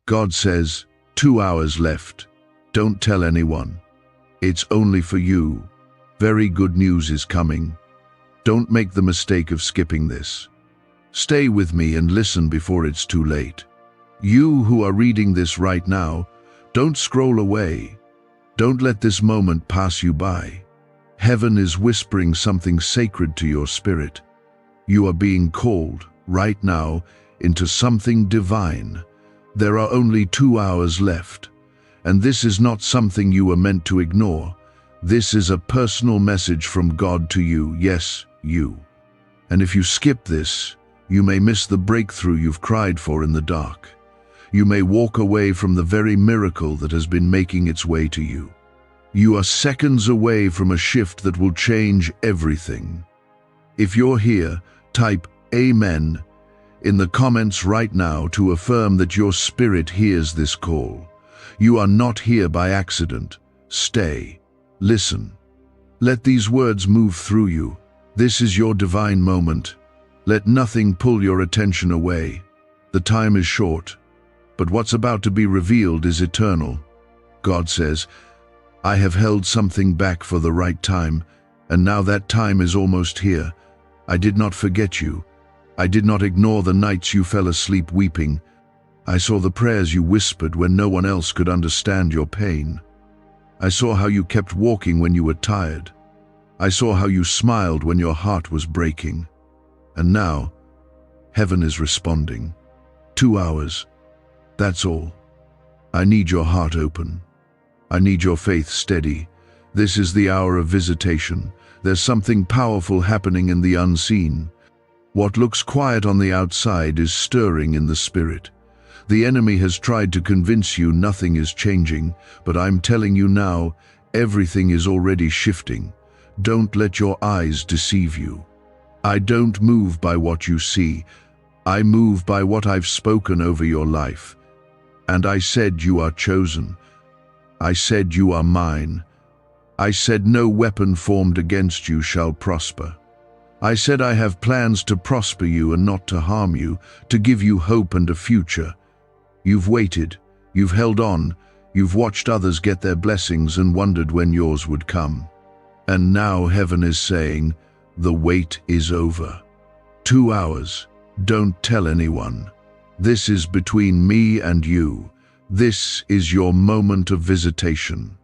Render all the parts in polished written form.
God says, 2 hours left. Don't tell anyone. It's only for you. Very good news is coming. Don't make the mistake of skipping this. Stay with me and listen before it's too late. You who are reading this right now, don't scroll away. Don't let this moment pass you by. Heaven is whispering something sacred to your spirit. You are being called, right now, into something divine. There are only 2 hours left. And this is not something you are meant to ignore. This is a personal message from God to you, yes, you. And if you skip this, you may miss the breakthrough you've cried for in the dark. You may walk away from the very miracle that has been making its way to you. You are seconds away from a shift that will change everything. If you're here, type Amen in the comments right now to affirm that your spirit hears this call. You are not here by accident. Stay. Listen. Let these words move through you. This is your divine moment. Let nothing pull your attention away. The time is short, but what's about to be revealed is eternal. God says, I have held something back for the right time, and now that time is almost here. I did not forget you. I did not ignore the nights you fell asleep weeping. I saw the prayers you whispered when no one else could understand your pain. I saw how you kept walking when you were tired. I saw how you smiled when your heart was breaking. And now, heaven is responding. 2 hours. That's all. I need your heart open. I need your faith steady. This is the hour of visitation. There's something powerful happening in the unseen. What looks quiet on the outside is stirring in the spirit. The enemy has tried to convince you nothing is changing, but I'm telling you now, everything is already shifting. Don't let your eyes deceive you. I don't move by what you see. I move by what I've spoken over your life. And I said you are chosen. I said you are mine. I said no weapon formed against you shall prosper. I said I have plans to prosper you and not to harm you, to give you hope and a future. You've waited, you've held on, you've watched others get their blessings and wondered when yours would come. And now heaven is saying, the wait is over. 2 hours. Don't tell anyone. This is between me and you. This is your moment of visitation.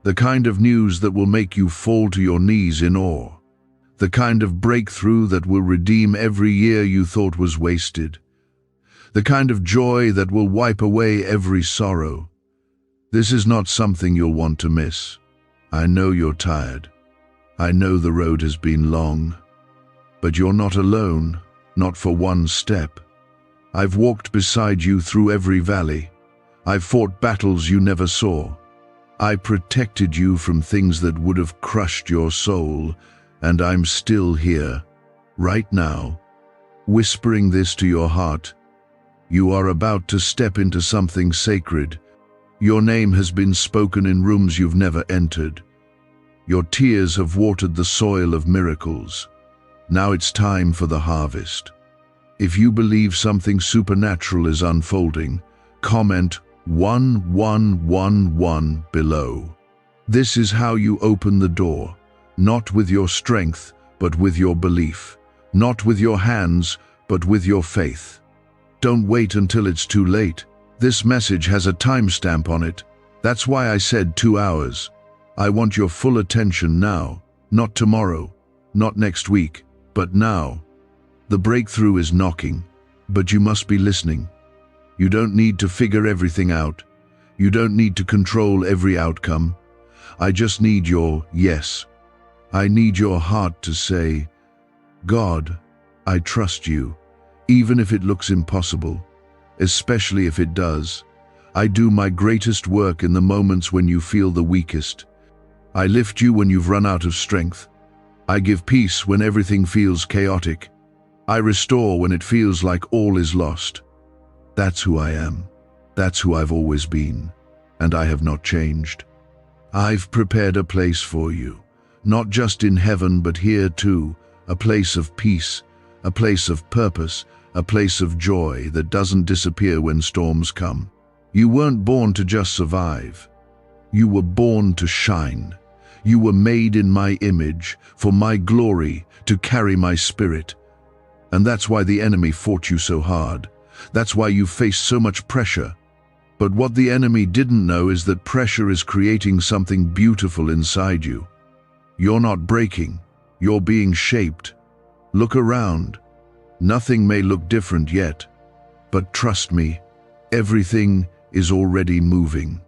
The kind of news that will make you fall to your knees in awe. The kind of breakthrough that will redeem every year you thought was wasted. The kind of joy that will wipe away every sorrow. This is not something you'll want to miss. I know you're tired. I know the road has been long. But you're not alone, not for one step. I've walked beside you through every valley. I've fought battles you never saw. I protected you from things that would have crushed your soul, and I'm still here, right now, whispering this to your heart. You are about to step into something sacred. Your name has been spoken in rooms you've never entered. Your tears have watered the soil of miracles. Now it's time for the harvest. If you believe something supernatural is unfolding, comment 1111 below. This is how you open the door, not with your strength, but with your belief, not with your hands, but with your faith. Don't wait until it's too late. This message has a timestamp on it. That's why I said 2 hours. I want your full attention now, not tomorrow, not next week, but now. The breakthrough is knocking, but you must be listening. You don't need to figure everything out. You don't need to control every outcome. I just need your yes. I need your heart to say, God, I trust you. Even if it looks impossible, especially if it does. I do my greatest work in the moments when you feel the weakest. I lift you when you've run out of strength. I give peace when everything feels chaotic. I restore when it feels like all is lost. That's who I am. That's who I've always been, and I have not changed. I've prepared a place for you, not just in heaven but here too, a place of peace, a place of purpose, a place of joy that doesn't disappear when storms come. You weren't born to just survive. You were born to shine. You were made in my image, for my glory, to carry my spirit. And that's why the enemy fought you so hard. That's why you faced so much pressure. But what the enemy didn't know is that pressure is creating something beautiful inside you. You're not breaking. You're being shaped. Look around. Nothing may look different yet, but trust me, everything is already moving.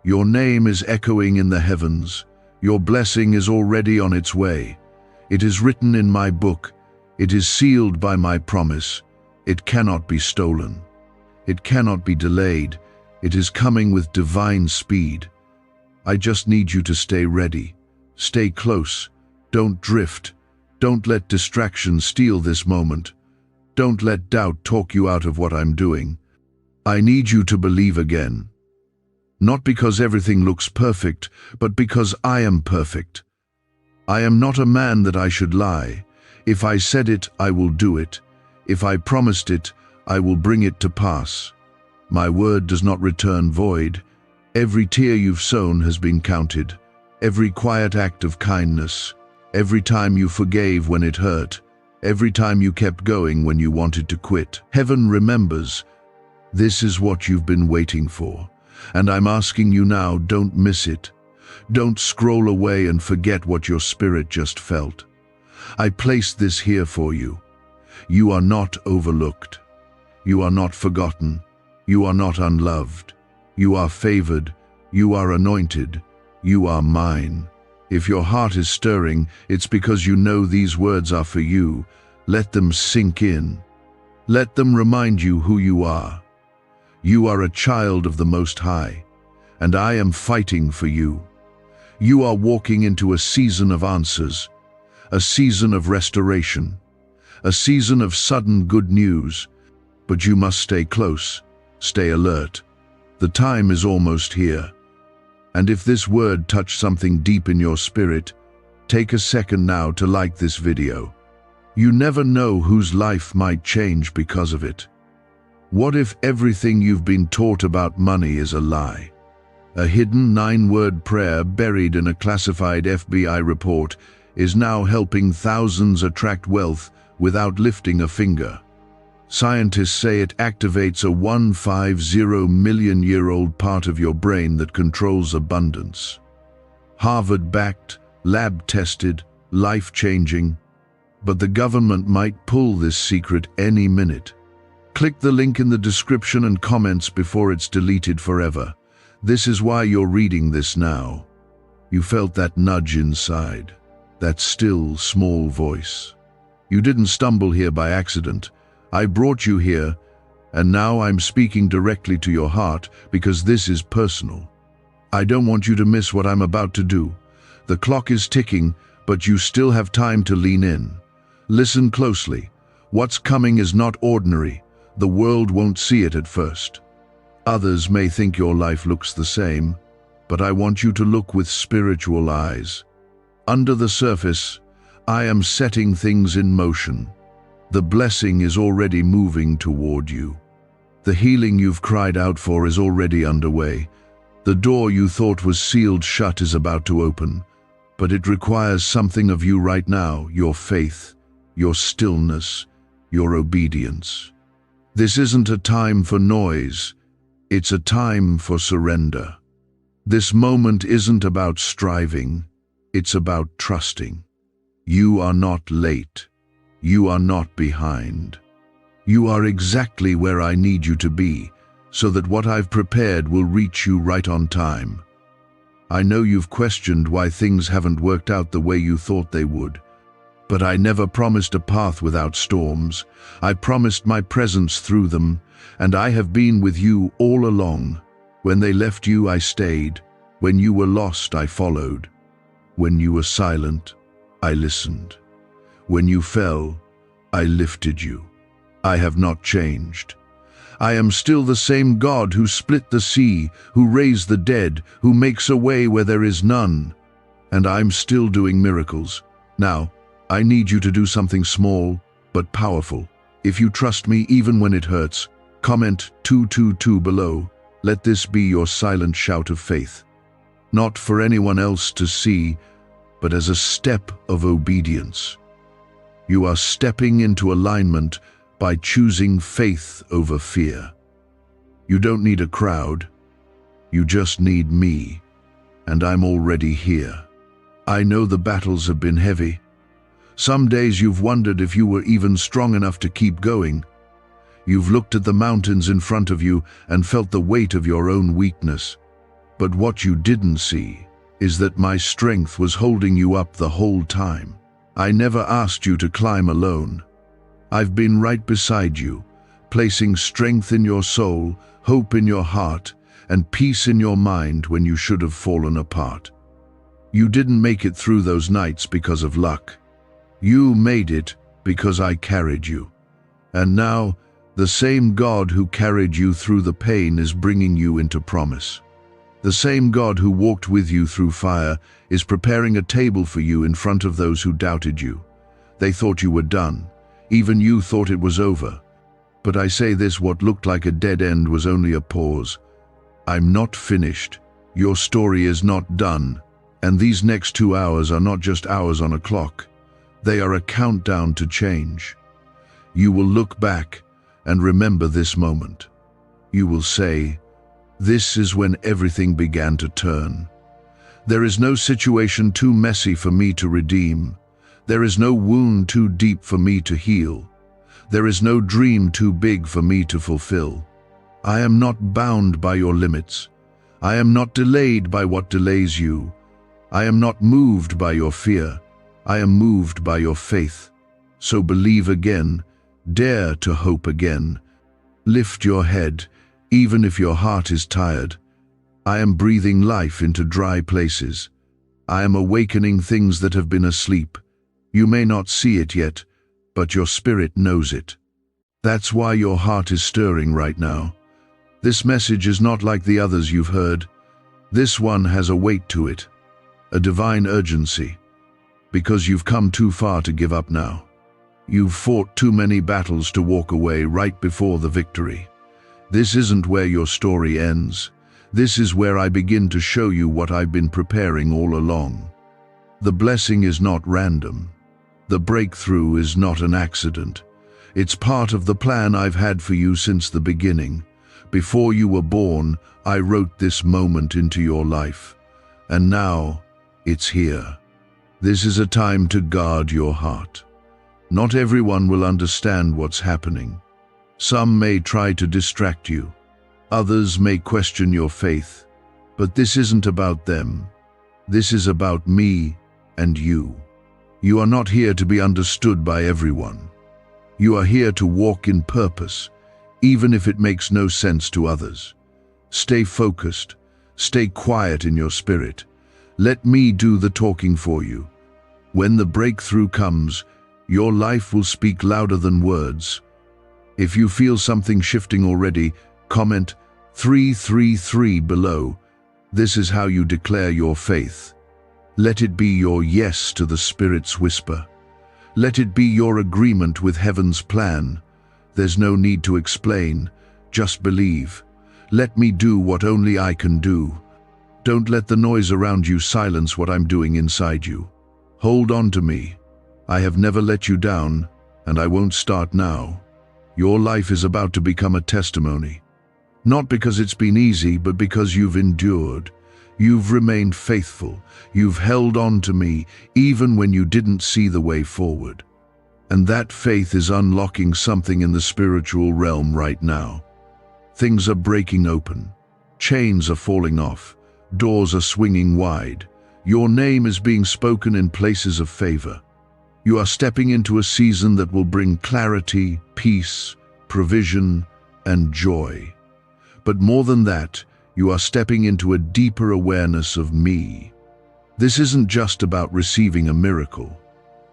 Your name is echoing in the heavens. Your blessing is already on its way. It is written in my book. It is sealed by my promise. It cannot be stolen. It cannot be delayed. It is coming with divine speed. I just need you to stay ready. Stay close. Don't drift. Don't let distraction steal this moment. Don't let doubt talk you out of what I'm doing. I need you to believe again. Not because everything looks perfect, but because I am perfect. I am not a man that I should lie. If I said it, I will do it. If I promised it, I will bring it to pass. My word does not return void. Every tear you've sown has been counted. Every quiet act of kindness. Every time you forgave when it hurt. Every time you kept going when you wanted to quit. Heaven remembers. This is what you've been waiting for. And I'm asking you now, don't miss it. Don't scroll away and forget what your spirit just felt. I placed this here for you. You are not overlooked. You are not forgotten. You are not unloved. You are favored. You are anointed. You are mine. If your heart is stirring, it's because you know these words are for you. Let them sink in. Let them remind you who you are. You are a child of the Most High, and I am fighting for you. You are walking into a season of answers, a season of restoration, a season of sudden good news. But you must stay close, stay alert. The time is almost here. And if this word touched something deep in your spirit, take a second now to like this video. You never know whose life might change because of it. What if everything you've been taught about money is a lie? A hidden 9-word prayer buried in a classified FBI report is now helping thousands attract wealth without lifting a finger. Scientists say it activates a 150-million-year-old part of your brain that controls abundance. Harvard-backed, lab-tested, life-changing. But the government might pull this secret any minute. Click the link in the description and comments before it's deleted forever. This is why you're reading this now. You felt that nudge inside, that still, small voice. You didn't stumble here by accident. I brought you here, and now I'm speaking directly to your heart because this is personal. I don't want you to miss what I'm about to do. The clock is ticking, but you still have time to lean in. Listen closely. What's coming is not ordinary. The world won't see it at first. Others may think your life looks the same, but I want you to look with spiritual eyes. Under the surface, I am setting things in motion. The blessing is already moving toward you. The healing you've cried out for is already underway. The door you thought was sealed shut is about to open, but it requires something of you right now, your faith, your stillness, your obedience. This isn't a time for noise, it's a time for surrender. This moment isn't about striving, it's about trusting. You are not late. You are not behind. You are exactly where I need you to be, so that what I've prepared will reach you right on time. I know you've questioned why things haven't worked out the way you thought they would. But I never promised a path without storms. I promised my presence through them, and I have been with you all along. When they left you, I stayed. When you were lost, I followed. When you were silent, I listened. When you fell, I lifted you. I have not changed. I am still the same God who split the sea, who raised the dead, who makes a way where there is none. And I'm still doing miracles. Now, I need you to do something small, but powerful. If you trust me even when it hurts, comment 222 below. Let this be your silent shout of faith, not for anyone else to see, but as a step of obedience. You are stepping into alignment by choosing faith over fear. You don't need a crowd, you just need me, and I'm already here. I know the battles have been heavy. Some days you've wondered if you were even strong enough to keep going. You've looked at the mountains in front of you and felt the weight of your own weakness. But what you didn't see is that my strength was holding you up the whole time. I never asked you to climb alone. I've been right beside you, placing strength in your soul, hope in your heart, and peace in your mind when you should have fallen apart. You didn't make it through those nights because of luck. You made it because I carried you. And now, the same God who carried you through the pain is bringing you into promise. The same God who walked with you through fire is preparing a table for you in front of those who doubted you. They thought you were done. Even you thought it was over. But I say this, what looked like a dead end was only a pause. I'm not finished. Your story is not done. And these next 2 hours are not just hours on a clock. They are a countdown to change. You will look back and remember this moment. You will say, "This is when everything began to turn." There is no situation too messy for me to redeem. There is no wound too deep for me to heal. There is no dream too big for me to fulfill. I am not bound by your limits. I am not delayed by what delays you. I am not moved by your fear. I am moved by your faith. So believe again. Dare to hope again. Lift your head, even if your heart is tired. I am breathing life into dry places. I am awakening things that have been asleep. You may not see it yet, but your spirit knows it. That's why your heart is stirring right now. This message is not like the others you've heard. This one has a weight to it, a divine urgency, because you've come too far to give up now. You've fought too many battles to walk away right before the victory. This isn't where your story ends. This is where I begin to show you what I've been preparing all along. The blessing is not random. The breakthrough is not an accident. It's part of the plan I've had for you since the beginning. Before you were born, I wrote this moment into your life. And now, it's here. This is a time to guard your heart. Not everyone will understand what's happening. Some may try to distract you. Others may question your faith. But this isn't about them. This is about me and you. You are not here to be understood by everyone. You are here to walk in purpose, even if it makes no sense to others. Stay focused. Stay quiet in your spirit. Let me do the talking for you. When the breakthrough comes, your life will speak louder than words. If you feel something shifting already, comment 333 below. This is how you declare your faith. Let it be your yes to the Spirit's whisper. Let it be your agreement with heaven's plan. There's no need to explain, just believe. Let me do what only I can do. Don't let the noise around you silence what I'm doing inside you. Hold on to me. I have never let you down, and I won't start now. Your life is about to become a testimony. Not because it's been easy, but because you've endured. You've remained faithful. You've held on to me, even when you didn't see the way forward. And that faith is unlocking something in the spiritual realm right now. Things are breaking open. Chains are falling off. Doors are swinging wide. Your name is being spoken in places of favor. You are stepping into a season that will bring clarity, peace, provision, and joy. But more than that, you are stepping into a deeper awareness of me. This isn't just about receiving a miracle.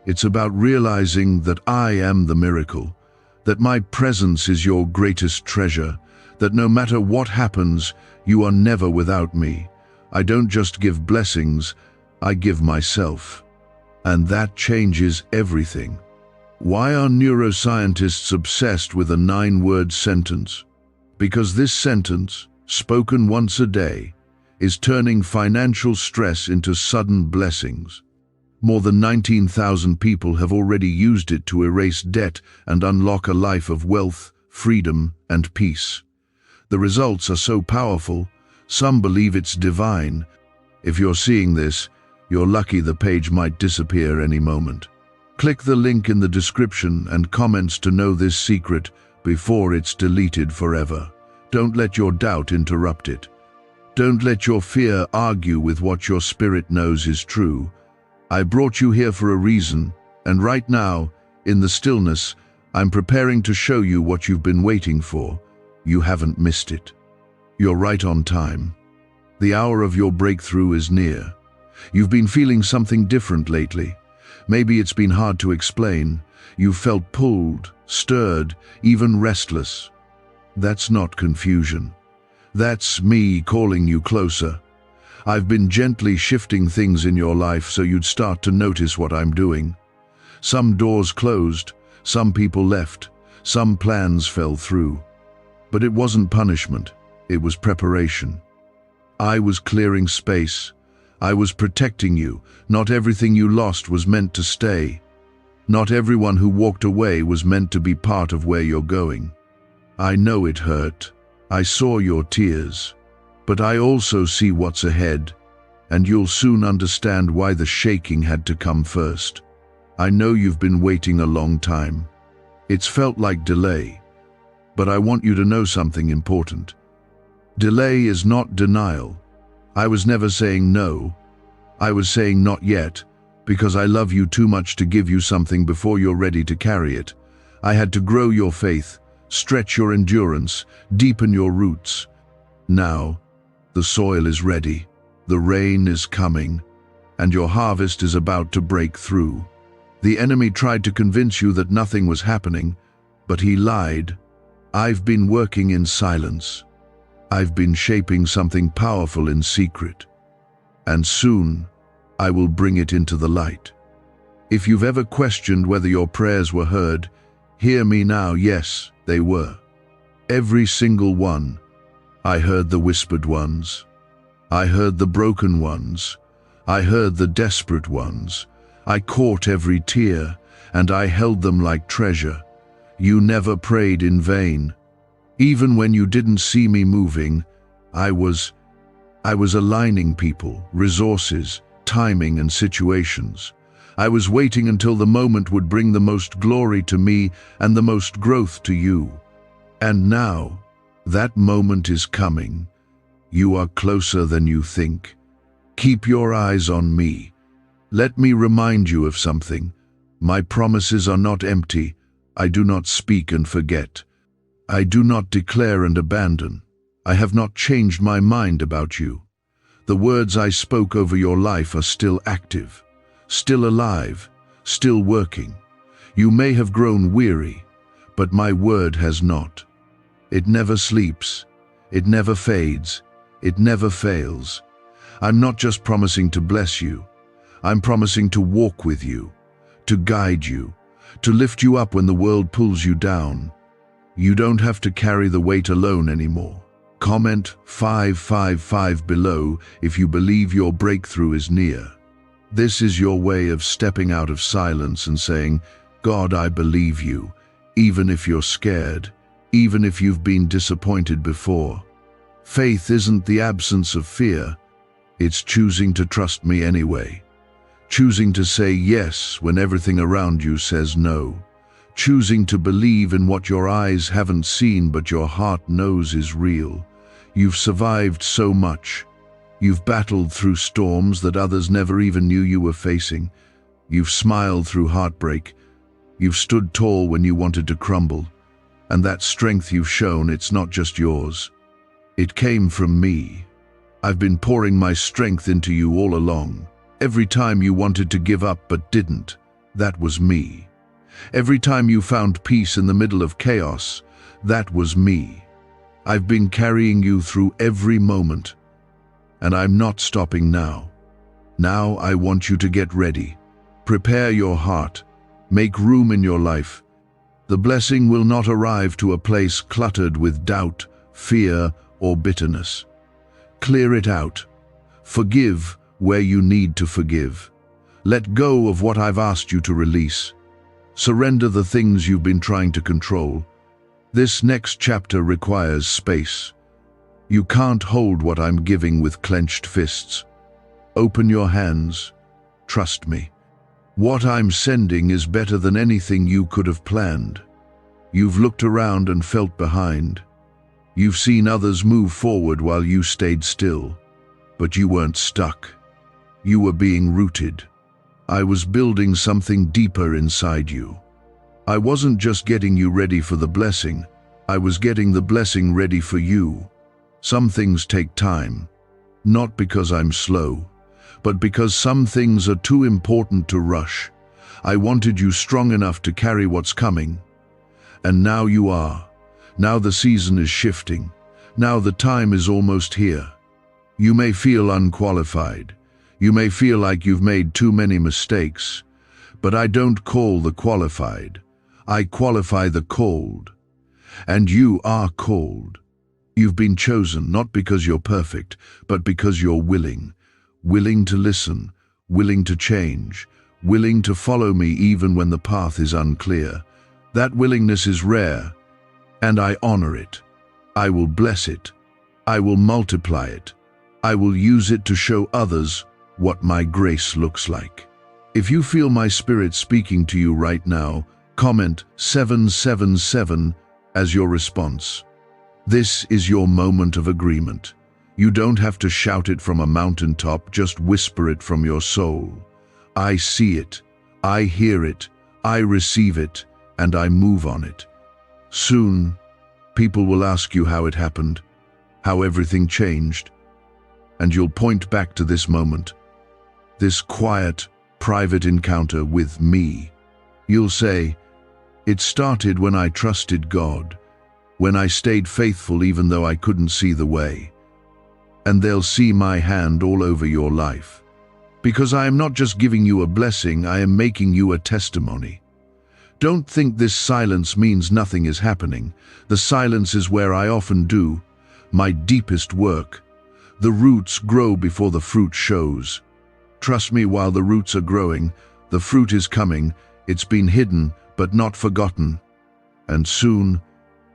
It's about realizing that I am the miracle, that my presence is your greatest treasure, that no matter what happens, you are never without me. I don't just give blessings, I give myself. And that changes everything. Why are neuroscientists obsessed with a 9-word sentence? Because this sentence, spoken once a day, is turning financial stress into sudden blessings. More than 19,000 people have already used it to erase debt and unlock a life of wealth, freedom, and peace. The results are so powerful, some believe it's divine. If you're seeing this, you're lucky. The page might disappear any moment. Click the link in the description and comments to know this secret before it's deleted forever. Don't let your doubt interrupt it. Don't let your fear argue with what your spirit knows is true. I brought you here for a reason, and right now, in the stillness, I'm preparing to show you what you've been waiting for. You haven't missed it. You're right on time. The hour of your breakthrough is near. You've been feeling something different lately. Maybe it's been hard to explain. You've felt pulled, stirred, even restless. That's not confusion. That's me calling you closer. I've been gently shifting things in your life so you'd start to notice what I'm doing. Some doors closed, some people left, some plans fell through. But it wasn't punishment, it was preparation. I was clearing space. I was protecting you. Not everything you lost was meant to stay. Not everyone who walked away was meant to be part of where you're going. I know it hurt. I saw your tears. But I also see what's ahead, and you'll soon understand why the shaking had to come first. I know you've been waiting a long time. It's felt like delay, but I want you to know something important. Delay is not denial. I was never saying no. I was saying not yet, because I love you too much to give you something before you're ready to carry it. I had to grow your faith, stretch your endurance, deepen your roots. Now, the soil is ready, the rain is coming, and your harvest is about to break through. The enemy tried to convince you that nothing was happening, but he lied. I've been working in silence. I've been shaping something powerful in secret. And soon, I will bring it into the light. If you've ever questioned whether your prayers were heard, hear me now. Yes, they were. Every single one. I heard the whispered ones. I heard the broken ones. I heard the desperate ones. I caught every tear, and I held them like treasure. You never prayed in vain. Even when you didn't see me moving, I was aligning people, resources, timing, and situations. I was waiting until the moment would bring the most glory to me and the most growth to you. And now, that moment is coming. You are closer than you think. Keep your eyes on me. Let me remind you of something. My promises are not empty. I do not speak and forget. I do not declare and abandon. I have not changed my mind about you. The words I spoke over your life are still active, still alive, still working. You may have grown weary, but my word has not. It never sleeps. It never fades. It never fails. I'm not just promising to bless you. I'm promising to walk with you, to guide you, to lift you up when the world pulls you down. You don't have to carry the weight alone anymore. Comment 555 below if you believe your breakthrough is near. This is your way of stepping out of silence and saying, God, I believe you, even if you're scared, even if you've been disappointed before. Faith isn't the absence of fear. It's choosing to trust me anyway. Choosing to say yes when everything around you says no. Choosing to believe in what your eyes haven't seen but your heart knows is real. You've survived so much. You've battled through storms that others never even knew you were facing. You've smiled through heartbreak. You've stood tall when you wanted to crumble. And that strength you've shown, it's not just yours. It came from me. I've been pouring my strength into you all along. Every time you wanted to give up but didn't, that was me. Every time you found peace in the middle of chaos, that was me. I've been carrying you through every moment, and I'm not stopping now. Now I want you to get ready. Prepare your heart. Make room in your life. The blessing will not arrive to a place cluttered with doubt, fear, or bitterness. Clear it out. Forgive where you need to forgive. Let go of what I've asked you to release. Surrender the things you've been trying to control. This next chapter requires space. You can't hold what I'm giving with clenched fists. Open your hands. Trust me. What I'm sending is better than anything you could have planned. You've looked around and felt behind. You've seen others move forward while you stayed still. But you weren't stuck. You were being rooted. I was building something deeper inside you. I wasn't just getting you ready for the blessing. I was getting the blessing ready for you. Some things take time. Not because I'm slow, but because some things are too important to rush. I wanted you strong enough to carry what's coming. And now you are. Now the season is shifting. Now the time is almost here. You may feel unqualified. You may feel like you've made too many mistakes. But I don't call the qualified. I qualify the called. And you are called. You've been chosen not because you're perfect, but because you're willing. Willing to listen, willing to change, willing to follow me even when the path is unclear. That willingness is rare, and I honor it. I will bless it. I will multiply it. I will use it to show others what my grace looks like. If you feel my spirit speaking to you right now, comment 777 as your response. This is your moment of agreement. You don't have to shout it from a mountaintop, just whisper it from your soul. I see it, I hear it, I receive it, and I move on it. Soon, people will ask you how it happened, how everything changed, and you'll point back to this moment, this quiet, private encounter with me. You'll say, it started when I trusted God, when I stayed faithful even though I couldn't see the way. And they'll see my hand all over your life. Because I am not just giving you a blessing, I am making you a testimony. Don't think this silence means nothing is happening. The silence is where I often do my deepest work. The roots grow before the fruit shows. Trust me, while the roots are growing, the fruit is coming. It's been hidden, but not forgotten. And soon,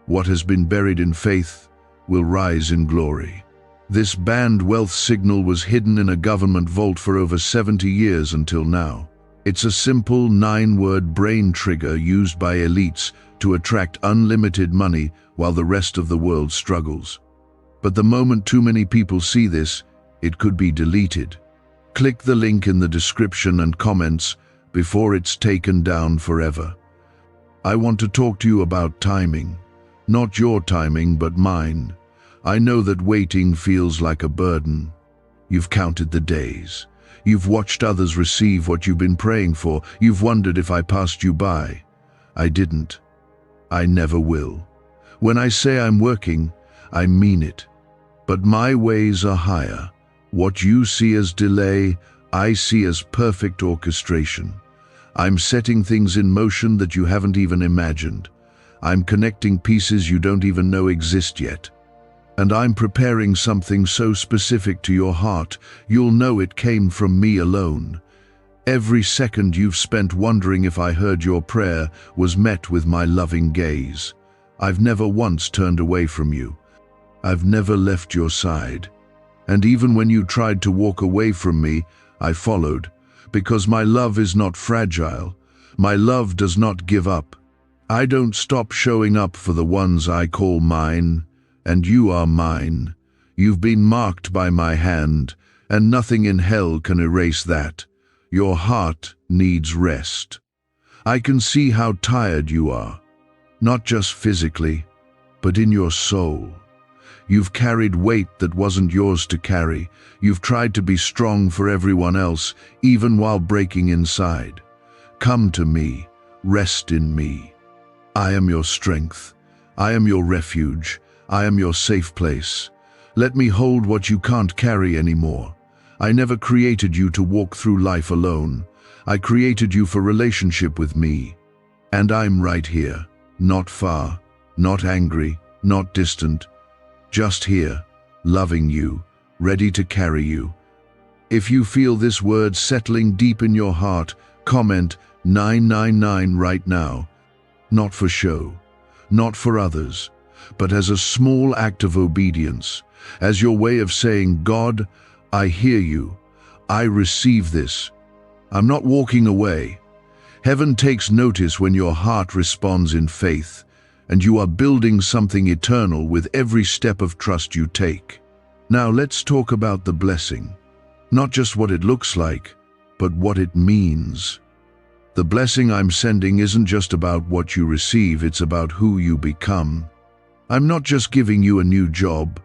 what has been buried in faith will rise in glory. This banned wealth signal was hidden in a government vault for over 70 years until now. It's a simple 9-word brain trigger used by elites to attract unlimited money while the rest of the world struggles. But the moment too many people see this, it could be deleted. Click the link in the description and comments before it's taken down forever. I want to talk to you about timing. Not your timing, but mine. I know that waiting feels like a burden. You've counted the days. You've watched others receive what you've been praying for. You've wondered if I passed you by. I didn't. I never will. When I say I'm working, I mean it. But my ways are higher. What you see as delay, I see as perfect orchestration. I'm setting things in motion that you haven't even imagined. I'm connecting pieces you don't even know exist yet. And I'm preparing something so specific to your heart, you'll know it came from me alone. Every second you've spent wondering if I heard your prayer was met with my loving gaze. I've never once turned away from you. I've never left your side. And even when you tried to walk away from me, I followed, because my love is not fragile. My love does not give up. I don't stop showing up for the ones I call mine. And you are mine. You've been marked by my hand, and nothing in hell can erase that. Your heart needs rest. I can see how tired you are, not just physically, but in your soul. You've carried weight that wasn't yours to carry. You've tried to be strong for everyone else, even while breaking inside. Come to me, rest in me. I am your strength. I am your refuge. I am your safe place. Let me hold what you can't carry anymore. I never created you to walk through life alone. I created you for relationship with me. And I'm right here, not far, not angry, not distant, just here, loving you, ready to carry you. If you feel this word settling deep in your heart, comment 999 right now. Not for show, not for others, but as a small act of obedience, as your way of saying, God, I hear you, I receive this. I'm not walking away. Heaven takes notice when your heart responds in faith, and you are building something eternal with every step of trust you take. Now let's talk about the blessing. Not just what it looks like, but what it means. The blessing I'm sending isn't just about what you receive, it's about who you become. I'm not just giving you a new job,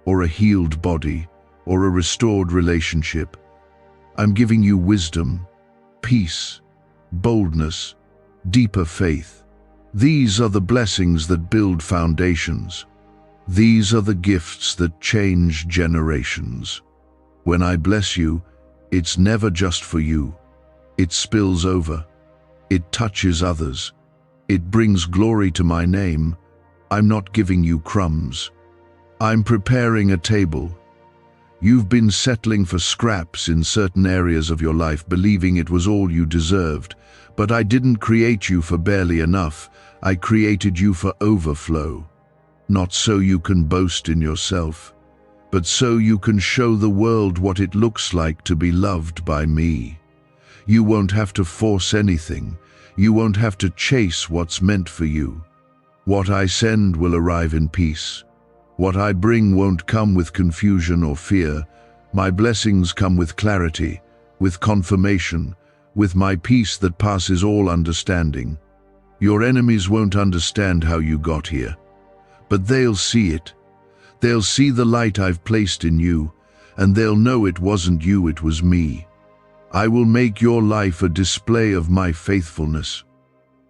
or a healed body, or a restored relationship. I'm giving you wisdom, peace, boldness, deeper faith. These are the blessings that build foundations. These are the gifts that change generations. When I bless you, it's never just for you. It spills over. It touches others. It brings glory to my name. I'm not giving you crumbs. I'm preparing a table. You've been settling for scraps in certain areas of your life, believing it was all you deserved. But I didn't create you for barely enough. I created you for overflow. Not so you can boast in yourself, but so you can show the world what it looks like to be loved by me. You won't have to force anything. You won't have to chase what's meant for you. What I send will arrive in peace. What I bring won't come with confusion or fear. My blessings come with clarity, with confirmation, with my peace that passes all understanding. Your enemies won't understand how you got here, but they'll see it. They'll see the light I've placed in you, and they'll know it wasn't you, it was me. I will make your life a display of my faithfulness,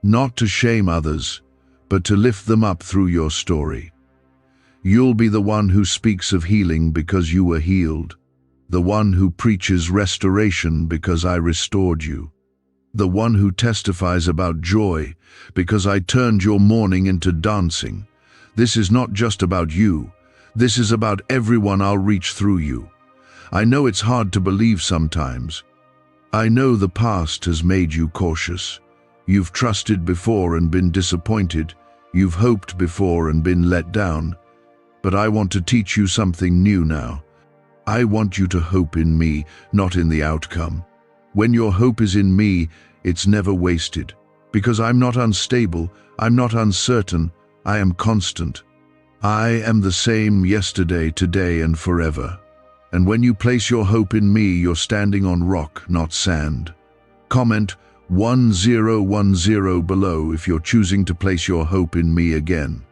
not to shame others, but to lift them up through your story. You'll be the one who speaks of healing because you were healed, the one who preaches restoration because I restored you, the one who testifies about joy because I turned your mourning into dancing. This is not just about you. This is about everyone I'll reach through you. I know it's hard to believe sometimes. I know the past has made you cautious. You've trusted before and been disappointed. You've hoped before and been let down. But I want to teach you something new now. I want you to hope in me, not in the outcome. When your hope is in me, it's never wasted. Because I'm not unstable, I'm not uncertain, I am constant. I am the same yesterday, today, and forever. And when you place your hope in me, you're standing on rock, not sand. Comment 1010 below if you're choosing to place your hope in me again.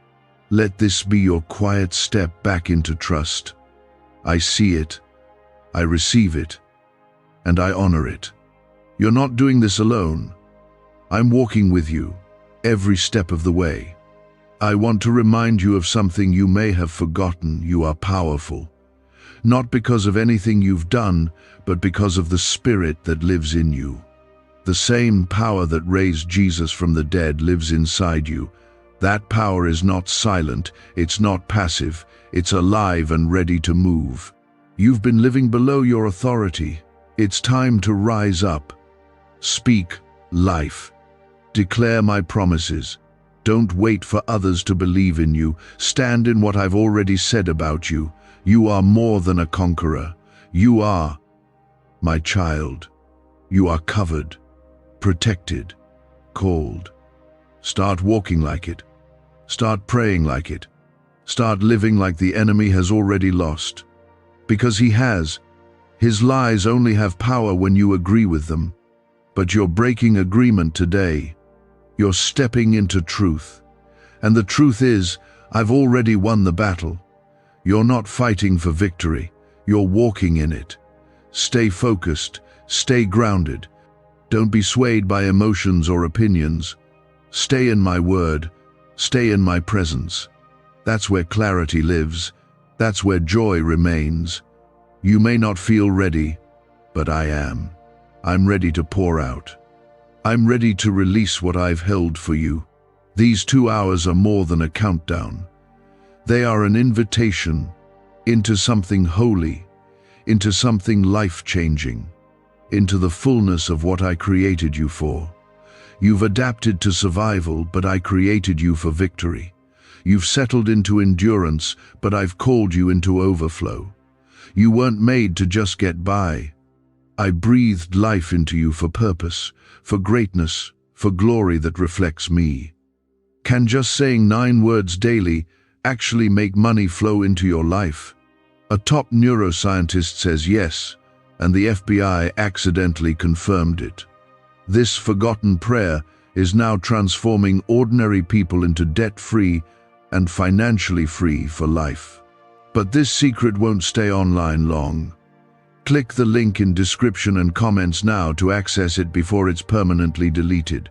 Let this be your quiet step back into trust. I see it, I receive it, and I honor it. You're not doing this alone. I'm walking with you, every step of the way. I want to remind you of something you may have forgotten. You are powerful. Not because of anything you've done, but because of the Spirit that lives in you. The same power that raised Jesus from the dead lives inside you. That power is not silent, it's not passive, it's alive and ready to move. You've been living below your authority. It's time to rise up. Speak life. Declare my promises. Don't wait for others to believe in you. Stand in what I've already said about you. You are more than a conqueror. You are my child. You are covered, protected, called. Start walking like it. Start praying like it. Start living like the enemy has already lost. Because he has. His lies only have power when you agree with them. But you're breaking agreement today. You're stepping into truth. And the truth is, I've already won the battle. You're not fighting for victory. You're walking in it. Stay focused. Stay grounded. Don't be swayed by emotions or opinions. Stay in my word. Stay in my presence. That's where clarity lives. That's where joy remains. You may not feel ready, but I am. I'm ready to pour out. I'm ready to release what I've held for you. These 2 hours are more than a countdown. They are an invitation into something holy, into something life-changing, into the fullness of what I created you for. You've adapted to survival, but I created you for victory. You've settled into endurance, but I've called you into overflow. You weren't made to just get by. I breathed life into you for purpose, for greatness, for glory that reflects me. Can just saying 9 words daily actually make money flow into your life? A top neuroscientist says yes, and the FBI accidentally confirmed it. This forgotten prayer is now transforming ordinary people into debt-free and financially free for life. But this secret won't stay online long. Click the link in description and comments now to access it before it's permanently deleted.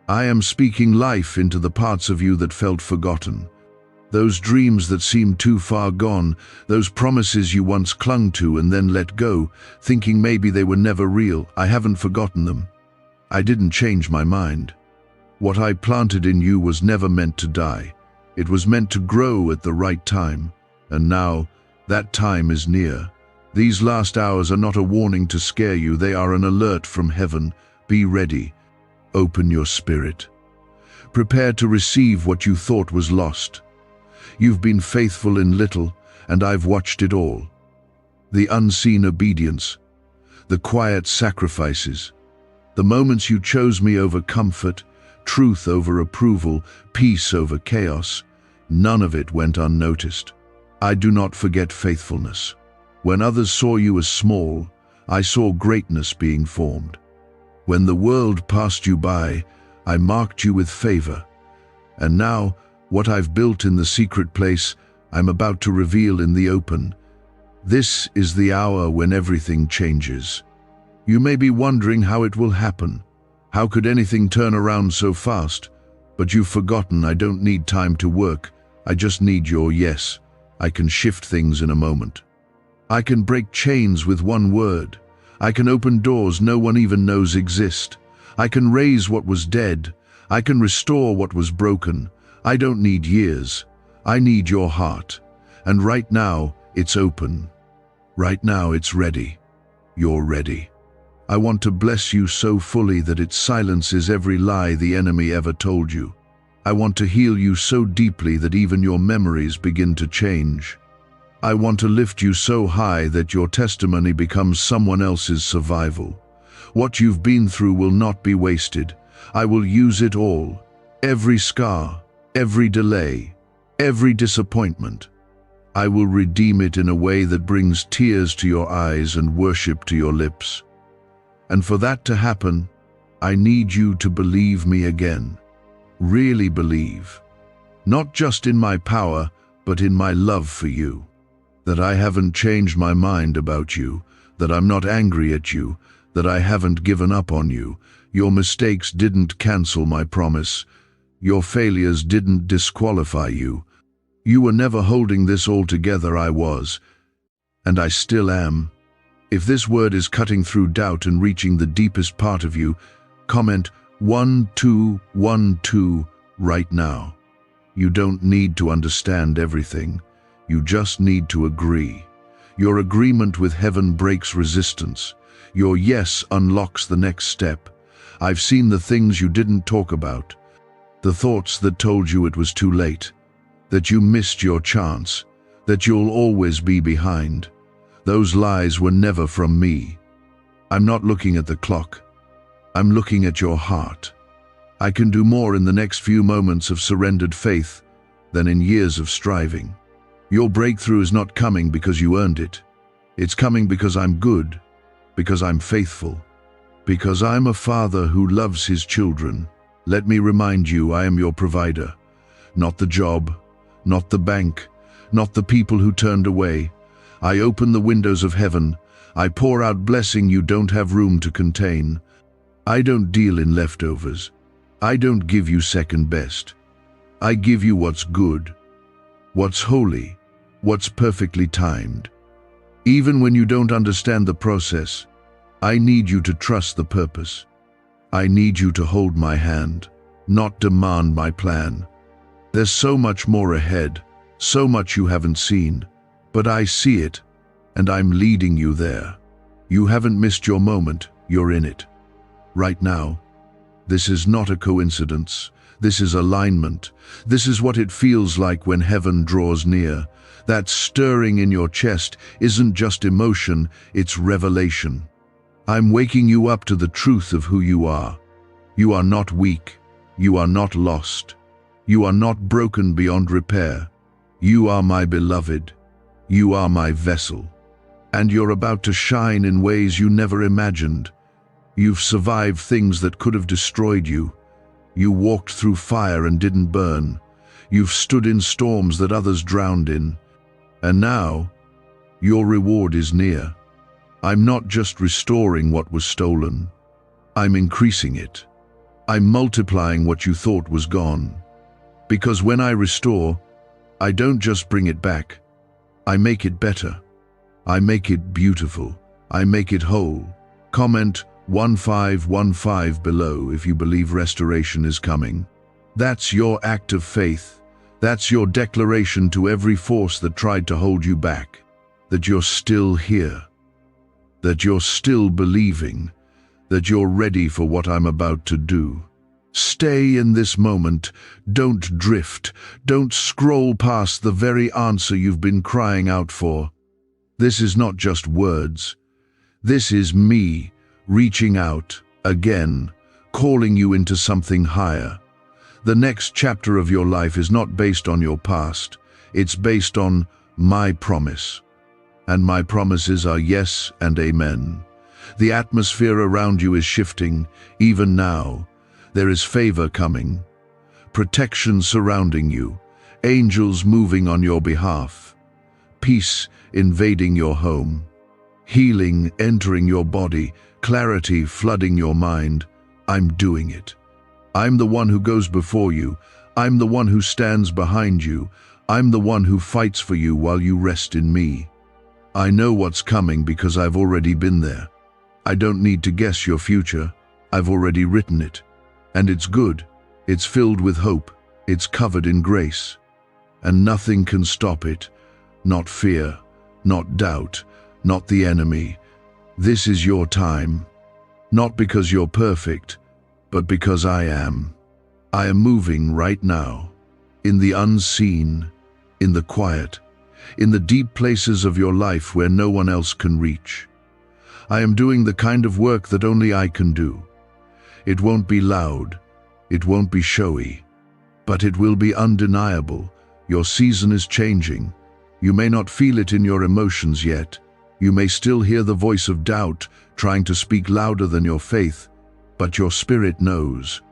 I am speaking life into the parts of you that felt forgotten. Those dreams that seemed too far gone, those promises you once clung to and then let go, thinking maybe they were never real. I haven't forgotten them. I didn't change my mind. What I planted in you was never meant to die. It was meant to grow at the right time. And now, that time is near. These last hours are not a warning to scare you, they are an alert from heaven. Be ready. Open your spirit. Prepare to receive what you thought was lost. You've been faithful in little, and I've watched it all. The unseen obedience, the quiet sacrifices, the moments you chose me over comfort, truth over approval, peace over chaos, none of it went unnoticed. I do not forget faithfulness. When others saw you as small, I saw greatness being formed. When the world passed you by, I marked you with favor. And now, what I've built in the secret place, I'm about to reveal in the open. This is the hour when everything changes. You may be wondering how it will happen. How could anything turn around so fast? But you've forgotten I don't need time to work. I just need your yes. I can shift things in a moment. I can break chains with one word. I can open doors no one even knows exist. I can raise what was dead. I can restore what was broken. I don't need years. I need your heart. And right now, it's open. Right now, it's ready. You're ready. I want to bless you so fully that it silences every lie the enemy ever told you. I want to heal you so deeply that even your memories begin to change. I want to lift you so high that your testimony becomes someone else's survival. What you've been through will not be wasted. I will use it all. Every scar, every delay, every disappointment. I will redeem it in a way that brings tears to your eyes and worship to your lips. And for that to happen, I need you to believe me again. Really believe. Not just in my power, but in my love for you. That I haven't changed my mind about you, that I'm not angry at you, that I haven't given up on you. Your mistakes didn't cancel my promise. Your failures didn't disqualify you. You were never holding this all together. I was, and I still am. If this word is cutting through doubt and reaching the deepest part of you, comment 1212 right now. You don't need to understand everything. You just need to agree. Your agreement with heaven breaks resistance. Your yes unlocks the next step. I've seen the things you didn't talk about. The thoughts that told you it was too late, that you missed your chance, that you'll always be behind. Those lies were never from me. I'm not looking at the clock. I'm looking at your heart. I can do more in the next few moments of surrendered faith than in years of striving. Your breakthrough is not coming because you earned it. It's coming because I'm good, because I'm faithful, because I'm a father who loves his children. Let me remind you, I am your provider. Not the job, not the bank, not the people who turned away. I open the windows of heaven. I pour out blessing you don't have room to contain. I don't deal in leftovers. I don't give you second best. I give you what's good, what's holy, what's perfectly timed. Even when you don't understand the process, I need you to trust the purpose. I need you to hold my hand, not demand my plan. There's so much more ahead, so much you haven't seen, but I see it, and I'm leading you there. You haven't missed your moment, you're in it. Right now. This is not a coincidence. This is alignment. This is what it feels like when heaven draws near. That stirring in your chest isn't just emotion, it's revelation. I'm waking you up to the truth of who you are. You are not weak. You are not lost. You are not broken beyond repair. You are my beloved. You are my vessel. And you're about to shine in ways you never imagined. You've survived things that could have destroyed you. You walked through fire and didn't burn. You've stood in storms that others drowned in. And now, your reward is near. I'm not just restoring what was stolen. I'm increasing it. I'm multiplying what you thought was gone. Because when I restore, I don't just bring it back. I make it better. I make it beautiful. I make it whole. Comment 1515 below if you believe restoration is coming. That's your act of faith. That's your declaration to every force that tried to hold you back. That you're still here. That you're still believing. That you're ready for what I'm about to do. Stay in this moment. Don't drift. Don't scroll past the very answer you've been crying out for. This is not just words. This is me reaching out again, calling you into something higher. The next chapter of your life is not based on your past. It's based on my promise. And my promises are yes and amen. The atmosphere around you is shifting, even now. There is favor coming, protection surrounding you, angels moving on your behalf, peace invading your home, healing entering your body, clarity flooding your mind. I'm doing it. I'm the one who goes before you. I'm the one who stands behind you. I'm the one who fights for you while you rest in me. I know what's coming because I've already been there. I don't need to guess your future. I've already written it. And it's good. It's filled with hope. It's covered in grace. And nothing can stop it. Not fear, not doubt, not the enemy. This is your time. Not because you're perfect, but because I am. I am moving right now. In the unseen, in the quiet, in the deep places of your life where no one else can reach. I am doing the kind of work that only I can do. It won't be loud, it won't be showy, but it will be undeniable. Your season is changing. You may not feel it in your emotions yet. You may still hear the voice of doubt trying to speak louder than your faith, but your spirit knows.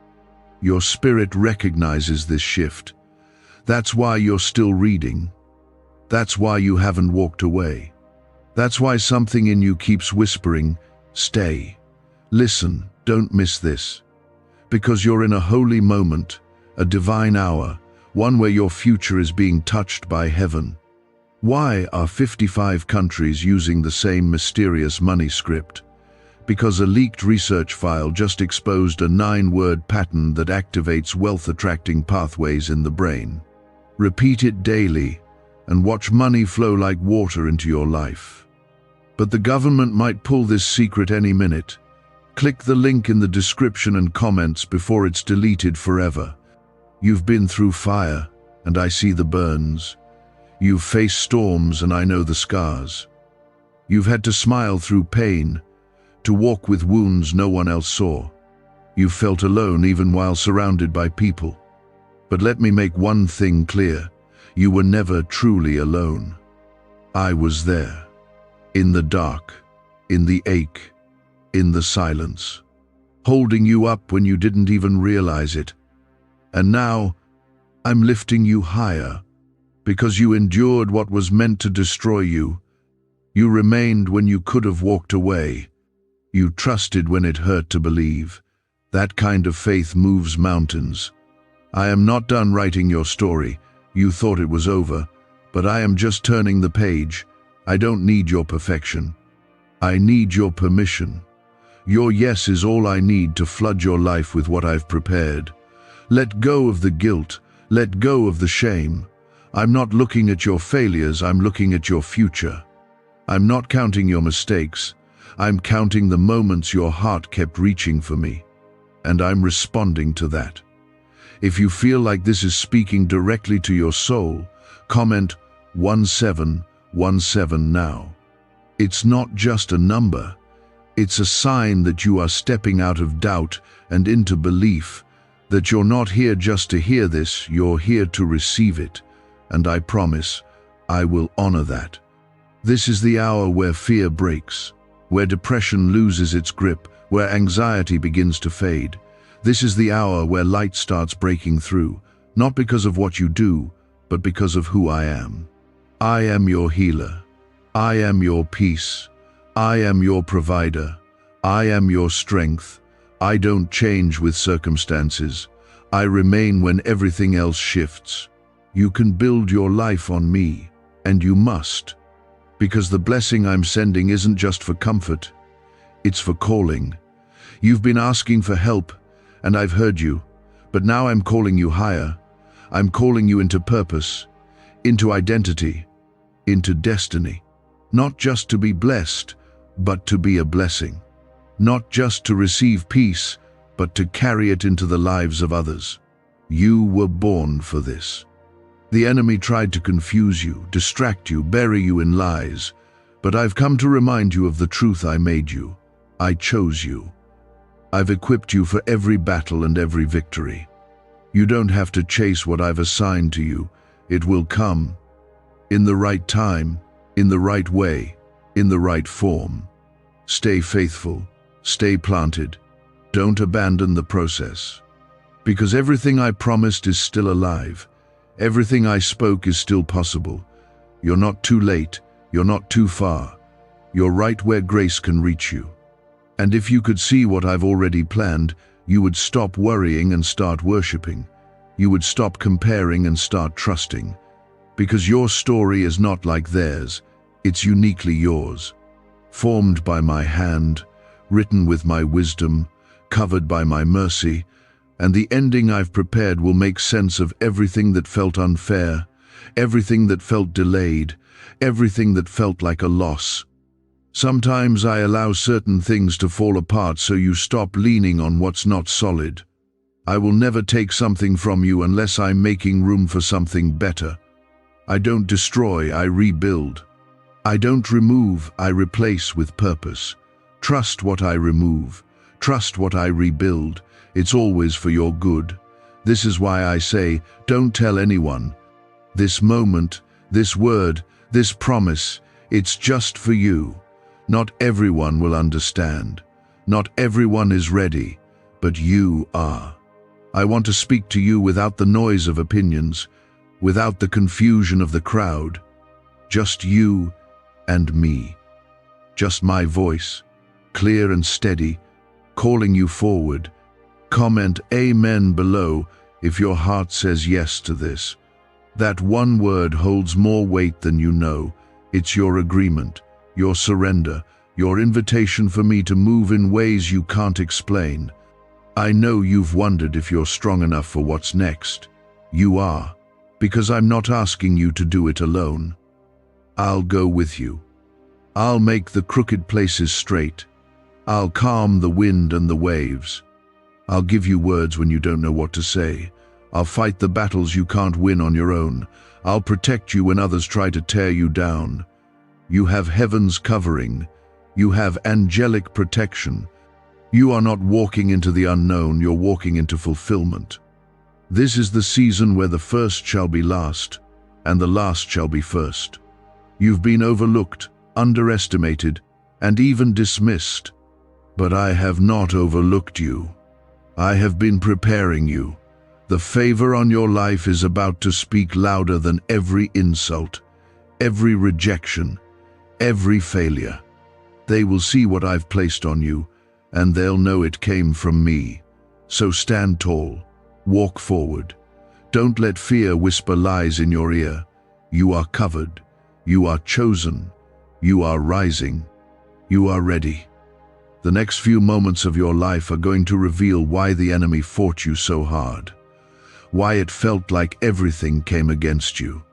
Your spirit recognizes this shift. That's why you're still reading. That's why you haven't walked away. That's why something in you keeps whispering, stay. Listen, don't miss this. Because you're in a holy moment, a divine hour, one where your future is being touched by heaven. Why are 55 countries using the same mysterious money script? Because a leaked research file just exposed a 9-word pattern that activates wealth-attracting pathways in the brain. Repeat it daily, and watch money flow like water into your life. But the government might pull this secret any minute. Click the link in the description and comments before it's deleted forever. You've been through fire, and I see the burns. You've faced storms, and I know the scars. You've had to smile through pain, to walk with wounds no one else saw. You've felt alone even while surrounded by people. But let me make one thing clear. You were never truly alone. I was there. In the dark, in the ache, in the silence. Holding you up when you didn't even realize it. And now, I'm lifting you higher. Because you endured what was meant to destroy you. You remained when you could have walked away. You trusted when it hurt to believe. That kind of faith moves mountains. I am not done writing your story. You thought it was over, but I am just turning the page. I don't need your perfection. I need your permission. Your yes is all I need to flood your life with what I've prepared. Let go of the guilt. Let go of the shame. I'm not looking at your failures, I'm looking at your future. I'm not counting your mistakes, I'm counting the moments your heart kept reaching for me. And I'm responding to that. If you feel like this is speaking directly to your soul, comment 1717 now. It's not just a number. It's a sign that you are stepping out of doubt and into belief, that you're not here just to hear this, you're here to receive it. And I promise, I will honor that. This is the hour where fear breaks, where depression loses its grip, where anxiety begins to fade. This is the hour where light starts breaking through, not because of what you do, but because of who I am. I am your healer. I am your peace. I am your provider. I am your strength. I don't change with circumstances. I remain when everything else shifts. You can build your life on me, and you must, because the blessing I'm sending isn't just for comfort, it's for calling. You've been asking for help, and I've heard you, but now I'm calling you higher. I'm calling you into purpose, into identity, into destiny. Not just to be blessed, but to be a blessing. Not just to receive peace, but to carry it into the lives of others. You were born for this. The enemy tried to confuse you, distract you, bury you in lies, but I've come to remind you of the truth I made you. I chose you. I've equipped you for every battle and every victory. You don't have to chase what I've assigned to you. It will come in the right time, in the right way, in the right form. Stay faithful, stay planted. Don't abandon the process. Because everything I promised is still alive. Everything I spoke is still possible. You're not too late, you're not too far. You're right where grace can reach you. And if you could see what I've already planned, you would stop worrying and start worshiping. You would stop comparing and start trusting. Because your story is not like theirs, it's uniquely yours. Formed by my hand, written with my wisdom, covered by my mercy, and the ending I've prepared will make sense of everything that felt unfair, everything that felt delayed, everything that felt like a loss. Sometimes I allow certain things to fall apart so you stop leaning on what's not solid. I will never take something from you unless I'm making room for something better. I don't destroy, I rebuild. I don't remove, I replace with purpose. Trust what I remove. Trust what I rebuild. It's always for your good. This is why I say, don't tell anyone. This moment, this word, this promise, it's just for you. Not everyone will understand. Not everyone is ready, but you are. I want to speak to you without the noise of opinions, without the confusion of the crowd. Just you and me. Just my voice, clear and steady, calling you forward. Comment Amen below if your heart says yes to this. That one word holds more weight than you know. It's your agreement, your surrender, your invitation for me to move in ways you can't explain. I know you've wondered if you're strong enough for what's next. You are, because I'm not asking you to do it alone. I'll go with you. I'll make the crooked places straight. I'll calm the wind and the waves. I'll give you words when you don't know what to say. I'll fight the battles you can't win on your own. I'll protect you when others try to tear you down. You have heaven's covering. You have angelic protection. You are not walking into the unknown, you're walking into fulfillment. This is the season where the first shall be last, and the last shall be first. You've been overlooked, underestimated, and even dismissed. But I have not overlooked you. I have been preparing you. The favor on your life is about to speak louder than every insult, every rejection, every failure. They will see what I've placed on you, and they'll know it came from me. So stand tall, walk forward. Don't let fear whisper lies in your ear. You are covered, you are chosen, you are rising, you are ready. The next few moments of your life are going to reveal why the enemy fought you so hard, why it felt like everything came against you.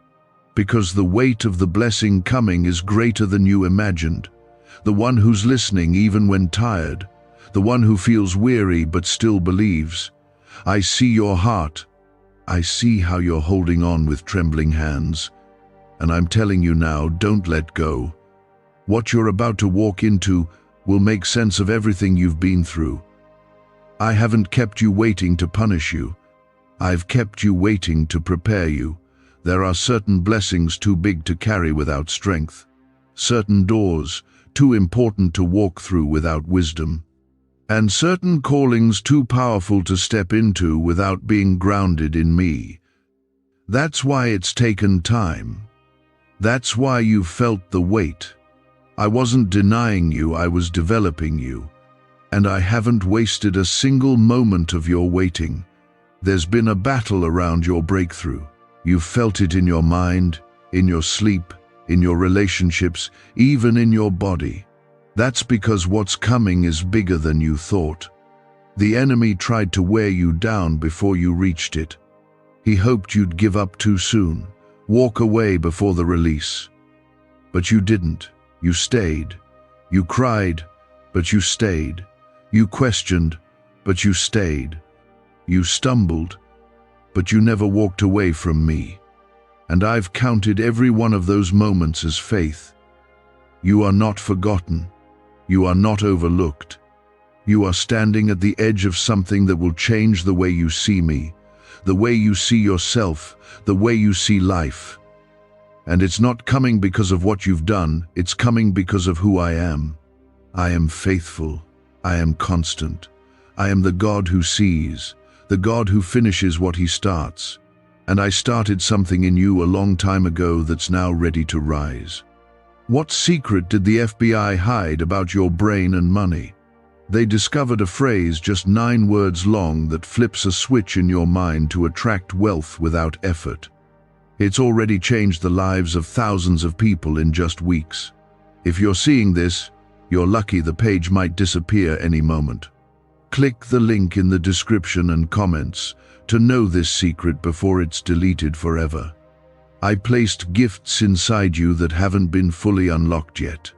Because the weight of the blessing coming is greater than you imagined. The one who's listening even when tired, the one who feels weary but still believes. I see your heart. I see how you're holding on with trembling hands. And I'm telling you now, don't let go. What you're about to walk into will make sense of everything you've been through. I haven't kept you waiting to punish you. I've kept you waiting to prepare you. There are certain blessings too big to carry without strength. Certain doors too important to walk through without wisdom. And certain callings too powerful to step into without being grounded in me. That's why it's taken time. That's why you've felt the weight. I wasn't denying you, I was developing you. And I haven't wasted a single moment of your waiting. There's been a battle around your breakthrough. You've felt it in your mind, in your sleep, in your relationships, even in your body. That's because what's coming is bigger than you thought. The enemy tried to wear you down before you reached it. He hoped you'd give up too soon, walk away before the release. But you didn't. You stayed. You cried, but you stayed. You questioned, but you stayed. You stumbled, but you never walked away from me. And I've counted every one of those moments as faith. You are not forgotten. You are not overlooked. You are standing at the edge of something that will change the way you see me, the way you see yourself, the way you see life. And it's not coming because of what you've done, it's coming because of who I am. I am faithful. I am constant. I am the God who sees, the God who finishes what he starts. And I started something in you a long time ago that's now ready to rise. What secret did the FBI hide about your brain and money? They discovered a phrase just 9 words long that flips a switch in your mind to attract wealth without effort. It's already changed the lives of thousands of people in just weeks. If you're seeing this, you're lucky. The page might disappear any moment. Click the link in the description and comments to know this secret before it's deleted forever. I placed gifts inside you that haven't been fully unlocked yet.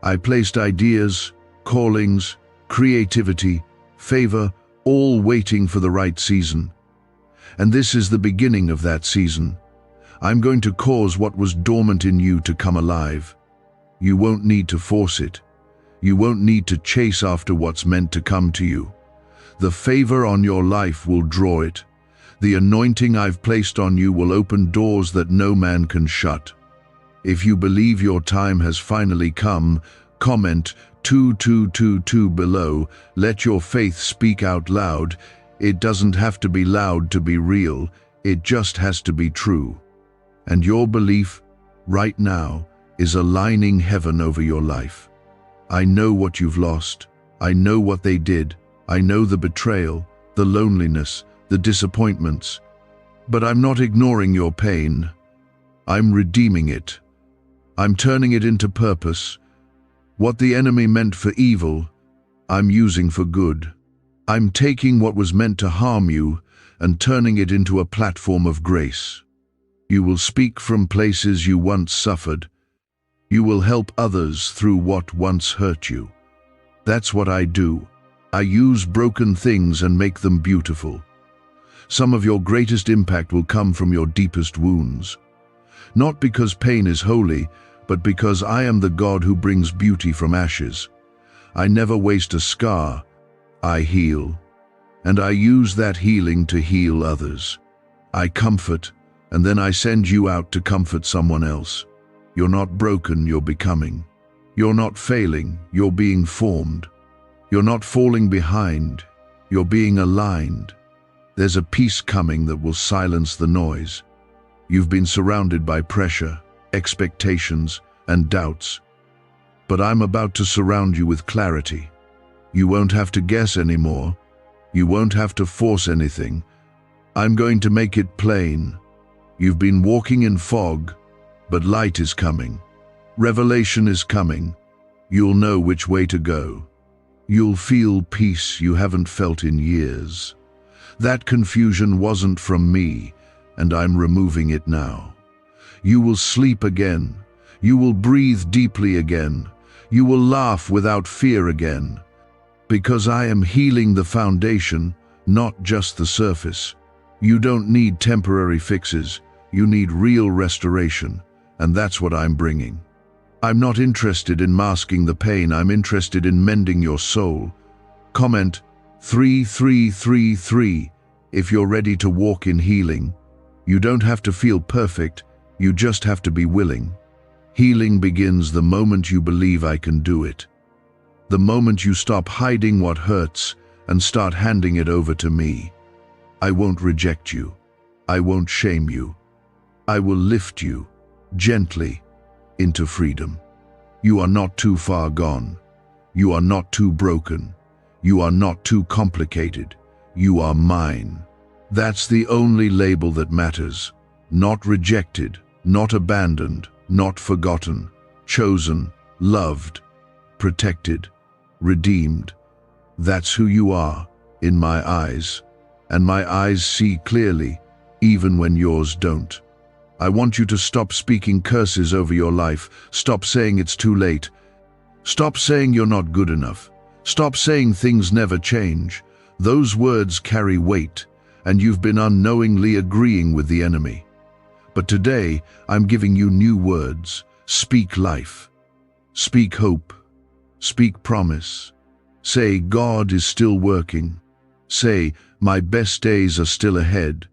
I placed ideas, callings, creativity, favor, all waiting for the right season. And this is the beginning of that season. I'm going to cause what was dormant in you to come alive. You won't need to force it. You won't need to chase after what's meant to come to you. The favor on your life will draw it. The anointing I've placed on you will open doors that no man can shut. If you believe your time has finally come, comment 2222 below. Let your faith speak out loud. It doesn't have to be loud to be real. It just has to be true. And your belief, right now, is aligning heaven over your life. I know what you've lost. I know what they did. I know the betrayal, the loneliness, the disappointments. But I'm not ignoring your pain. I'm redeeming it. I'm turning it into purpose. What the enemy meant for evil, I'm using for good. I'm taking what was meant to harm you and turning it into a platform of grace. You will speak from places you once suffered. You will help others through what once hurt you. That's what I do. I use broken things and make them beautiful. Some of your greatest impact will come from your deepest wounds. Not because pain is holy, but because I am the God who brings beauty from ashes. I never waste a scar. I heal. And I use that healing to heal others. I comfort, and then I send you out to comfort someone else. You're not broken, you're becoming. You're not failing, you're being formed. You're not falling behind, you're being aligned. There's a peace coming that will silence the noise. You've been surrounded by pressure, expectations, and doubts. But I'm about to surround you with clarity. You won't have to guess anymore. You won't have to force anything. I'm going to make it plain. You've been walking in fog, but light is coming. Revelation is coming. You'll know which way to go. You'll feel peace you haven't felt in years. That confusion wasn't from me, and I'm removing it now. You will sleep again. You will breathe deeply again. You will laugh without fear again. Because I am healing the foundation, not just the surface. You don't need temporary fixes. You need real restoration, and that's what I'm bringing. I'm not interested in masking the pain. I'm interested in mending your soul. Comment 3333 if you're ready to walk in healing. You don't have to feel perfect. You just have to be willing. Healing begins the moment you believe I can do it. The moment you stop hiding what hurts and start handing it over to me. I won't reject you. I won't shame you. I will lift you, gently, into freedom. You are not too far gone. You are not too broken. You are not too complicated. You are mine. That's the only label that matters. Not rejected, not abandoned, not forgotten, chosen, loved, protected, redeemed. That's who you are, in my eyes. And my eyes see clearly, even when yours don't. I want you to stop speaking curses over your life. Stop saying it's too late. Stop saying you're not good enough. Stop saying things never change. Those words carry weight, and you've been unknowingly agreeing with the enemy. But today, I'm giving you new words. Speak life. Speak hope. Speak promise. Say, God is still working. Say, my best days are still ahead.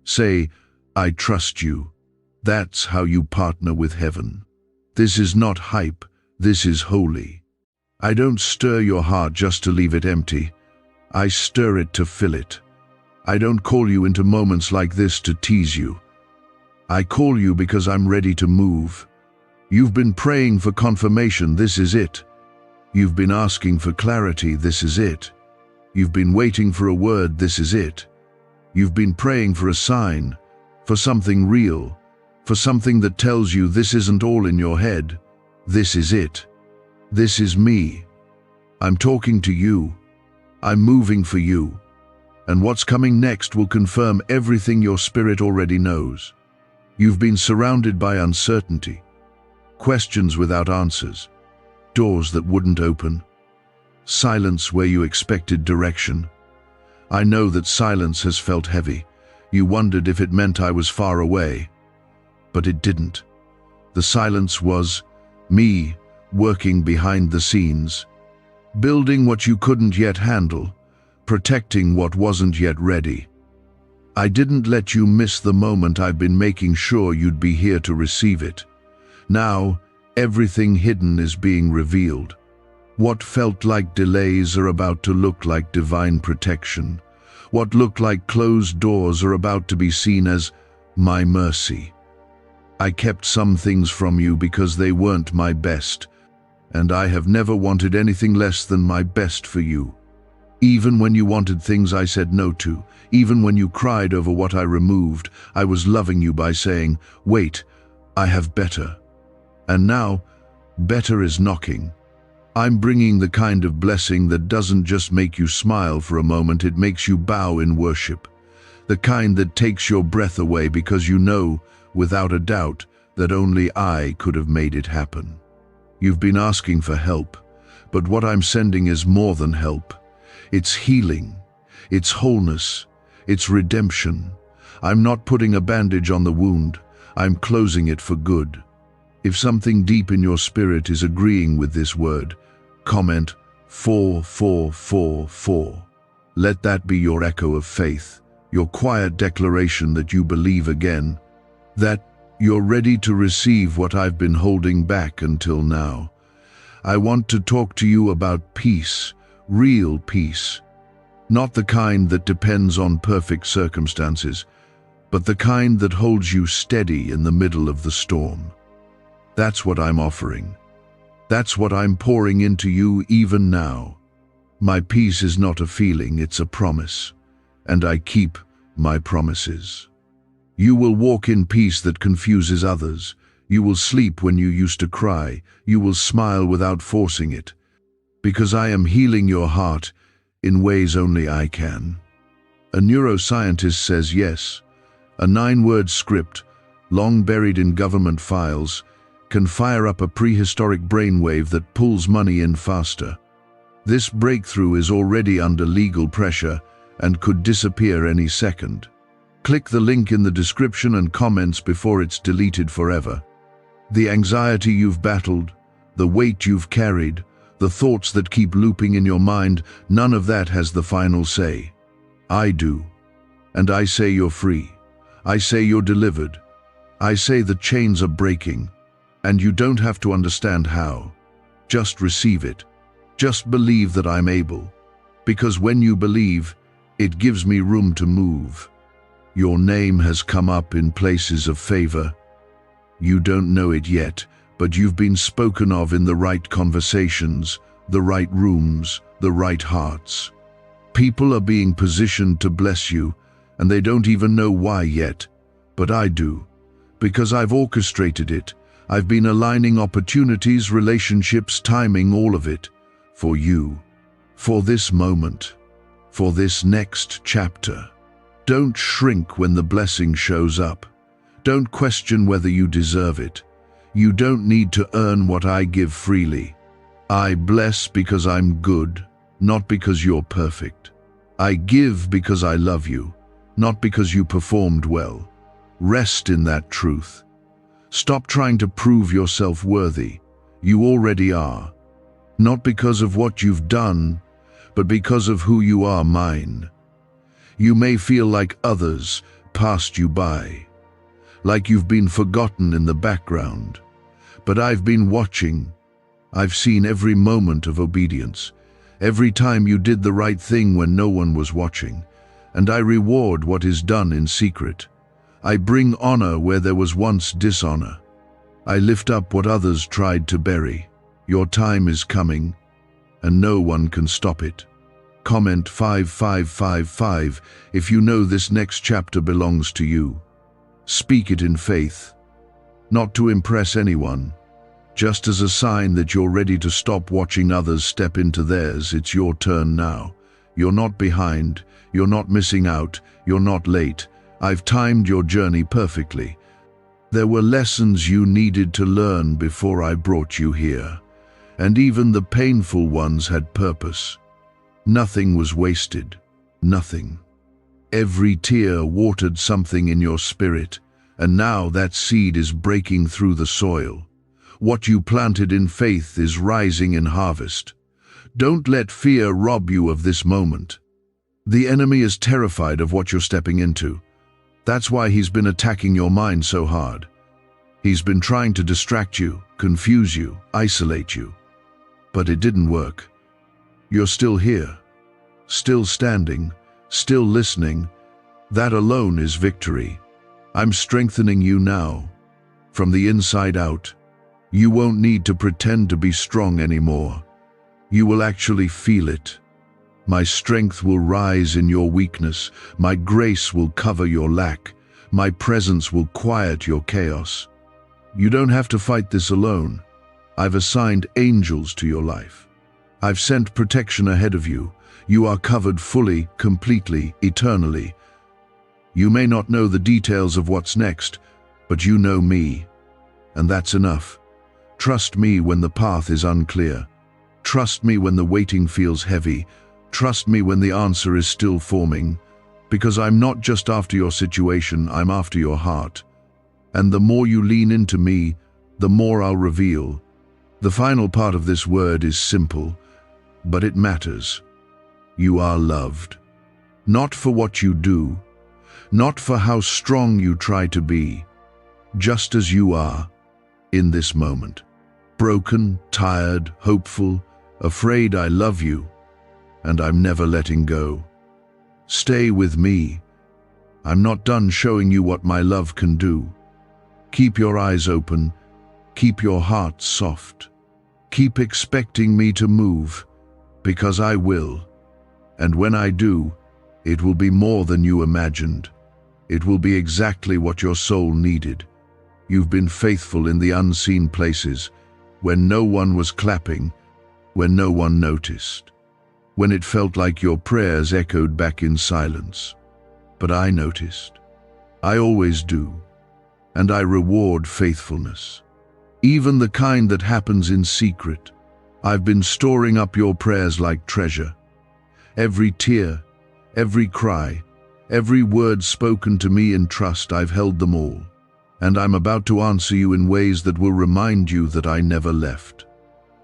Say, I trust you. That's how you partner with heaven. This is not hype, this is holy. I don't stir your heart just to leave it empty. I stir it to fill it. I don't call you into moments like this to tease you. I call you because I'm ready to move. You've been praying for confirmation, this is it. You've been asking for clarity, this is it. You've been waiting for a word, this is it. You've been praying for a sign, for something real, for something that tells you this isn't all in your head. This is it. This is me. I'm talking to you. I'm moving for you. And what's coming next will confirm everything your spirit already knows. You've been surrounded by uncertainty, questions without answers, doors that wouldn't open, silence where you expected direction. I know that silence has felt heavy. You wondered if it meant I was far away. But it didn't. The silence was me working behind the scenes, building what you couldn't yet handle, protecting what wasn't yet ready. I didn't let you miss the moment. I've been making sure you'd be here to receive it. Now, everything hidden is being revealed. What felt like delays are about to look like divine protection. What looked like closed doors are about to be seen as my mercy. I kept some things from you because they weren't my best, and I have never wanted anything less than my best for you. Even when you wanted things I said no to, even when you cried over what I removed, I was loving you by saying, wait, I have better. And now, better is knocking. I'm bringing the kind of blessing that doesn't just make you smile for a moment, it makes you bow in worship. The kind that takes your breath away because you know, without a doubt, that only I could have made it happen. You've been asking for help, but what I'm sending is more than help. It's healing, it's wholeness, it's redemption. I'm not putting a bandage on the wound, I'm closing it for good. If something deep in your spirit is agreeing with this word, comment 4444. Let that be your echo of faith, your quiet declaration that you believe again, that you're ready to receive what I've been holding back until now. I want to talk to you about peace, real peace. Not the kind that depends on perfect circumstances, but the kind that holds you steady in the middle of the storm. That's what I'm offering. That's what I'm pouring into you even now. My peace is not a feeling, it's a promise, and I keep my promises. You will walk in peace that confuses others. You will sleep when you used to cry. You will smile without forcing it. Because I am healing your heart in ways only I can. A neuroscientist says yes. A 9-word script, long buried in government files, can fire up a prehistoric brainwave that pulls money in faster. This breakthrough is already under legal pressure and could disappear any second. Click the link in the description and comments before it's deleted forever. The anxiety you've battled, the weight you've carried, the thoughts that keep looping in your mind, none of that has the final say. I do. And I say you're free. I say you're delivered. I say the chains are breaking. And you don't have to understand how. Just receive it. Just believe that I'm able. Because when you believe, it gives me room to move. Your name has come up in places of favor. You don't know it yet, but you've been spoken of in the right conversations, the right rooms, the right hearts. People are being positioned to bless you, and they don't even know why yet, but I do. Because I've orchestrated it. I've been aligning opportunities, relationships, timing, all of it, for you, for this moment, for this next chapter. Don't shrink when the blessing shows up. Don't question whether you deserve it. You don't need to earn what I give freely. I bless because I'm good, not because you're perfect. I give because I love you, not because you performed well. Rest in that truth. Stop trying to prove yourself worthy. You already are. Not because of what you've done, but because of who you are, mine. You may feel like others passed you by, like you've been forgotten in the background. But I've been watching. I've seen every moment of obedience, every time you did the right thing when no one was watching, and I reward what is done in secret. I bring honor where there was once dishonor. I lift up what others tried to bury. Your time is coming, and no one can stop it. Comment 5555 if you know this next chapter belongs to you. Speak it in faith, not to impress anyone, just as a sign that you're ready to stop watching others step into theirs. It's your turn now. You're not behind, you're not missing out, you're not late. I've timed your journey perfectly. There were lessons you needed to learn before I brought you here, and even the painful ones had purpose. Nothing was wasted, nothing. Every tear watered something in your spirit, and now that seed is breaking through the soil. What you planted in faith is rising in harvest. Don't let fear rob you of this moment. The enemy is terrified of what you're stepping into. That's why he's been attacking your mind so hard. He's been trying to distract you, confuse you, isolate you. But it didn't work. You're still here, still standing, still listening. That alone is victory. I'm strengthening you now, from the inside out. You won't need to pretend to be strong anymore. You will actually feel it. My strength will rise in your weakness. My grace will cover your lack. My presence will quiet your chaos. You don't have to fight this alone. I've assigned angels to your life. I've sent protection ahead of you. You are covered fully, completely, eternally. You may not know the details of what's next, but you know me, and that's enough. Trust me when the path is unclear. Trust me when the waiting feels heavy. Trust me when the answer is still forming, because I'm not just after your situation, I'm after your heart. And the more you lean into me, the more I'll reveal. The final part of this word is simple, but it matters. You are loved. Not for what you do, not for how strong you try to be, just as you are in this moment. Broken, tired, hopeful, afraid. I love you, and I'm never letting go. Stay with me. I'm not done showing you what my love can do. Keep your eyes open. Keep your heart soft. Keep expecting me to move, because I will. And when I do, it will be more than you imagined. It will be exactly what your soul needed. You've been faithful in the unseen places, when no one was clapping, when no one noticed, when it felt like your prayers echoed back in silence. But I noticed. I always do. and I reward faithfulness. Even the kind that happens in secret. I've been storing up your prayers like treasure. Every tear, every cry, every word spoken to me in trust, I've held them all. And I'm about to answer you in ways that will remind you that I never left.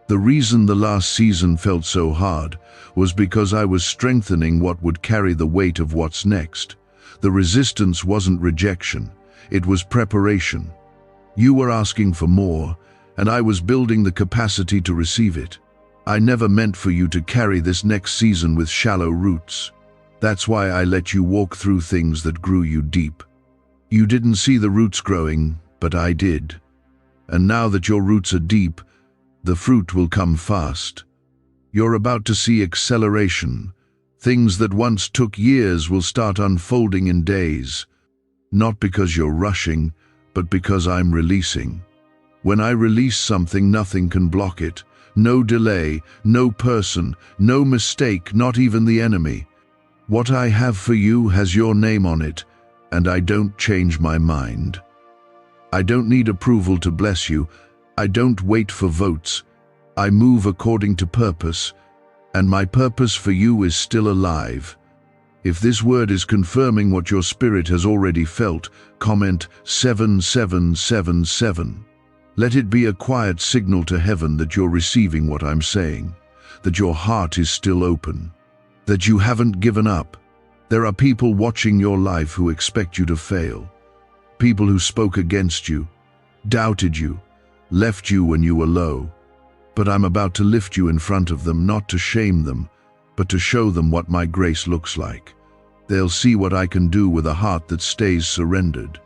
The reason the last season felt so hard was because I was strengthening what would carry the weight of what's next. The resistance wasn't rejection, it was preparation. You were asking for more, and I was building the capacity to receive it. I never meant for you to carry this next season with shallow roots. That's why I let you walk through things that grew you deep. You didn't see the roots growing, but I did. And now that your roots are deep, the fruit will come fast. You're about to see acceleration. Things that once took years will start unfolding in days. Not because you're rushing, but because I'm releasing. When I release something, nothing can block it. No delay, no person, no mistake, not even the enemy. What I have for you has your name on it, and I don't change my mind. I don't need approval to bless you. I don't wait for votes. I move according to purpose, and my purpose for you is still alive. If this word is confirming what your spirit has already felt, comment 7777. Let it be a quiet signal to heaven that you're receiving what I'm saying, that your heart is still open, that you haven't given up. There are people watching your life who expect you to fail, people who spoke against you, doubted you, left you when you were low. But I'm about to lift you in front of them, not to shame them, but to show them what my grace looks like. They'll see what I can do with a heart that stays surrendered.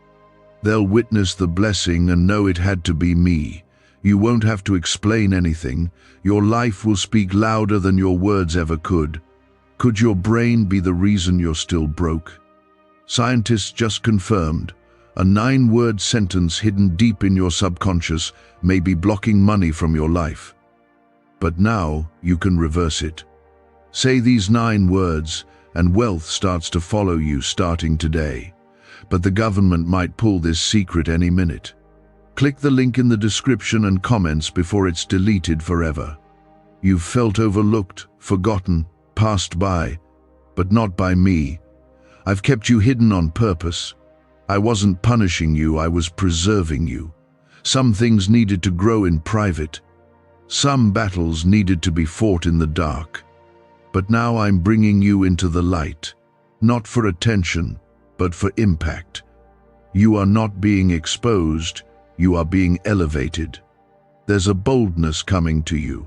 They'll witness the blessing and know it had to be me. You won't have to explain anything. Your life will speak louder than your words ever could. Could your brain be the reason you're still broke? Scientists just confirmed a 9-word sentence hidden deep in your subconscious may be blocking money from your life. But now you can reverse it. Say these 9 words and wealth starts to follow you starting today. But the government might pull this secret any minute. Click the link in the description and comments before it's deleted forever. You've felt overlooked, forgotten, passed by, but not by me. I've kept you hidden on purpose. I wasn't punishing you, I was preserving you. Some things needed to grow in private. Some battles needed to be fought in the dark. But now I'm bringing you into the light, not for attention, but for impact. You are not being exposed, you are being elevated. There's a boldness coming to you,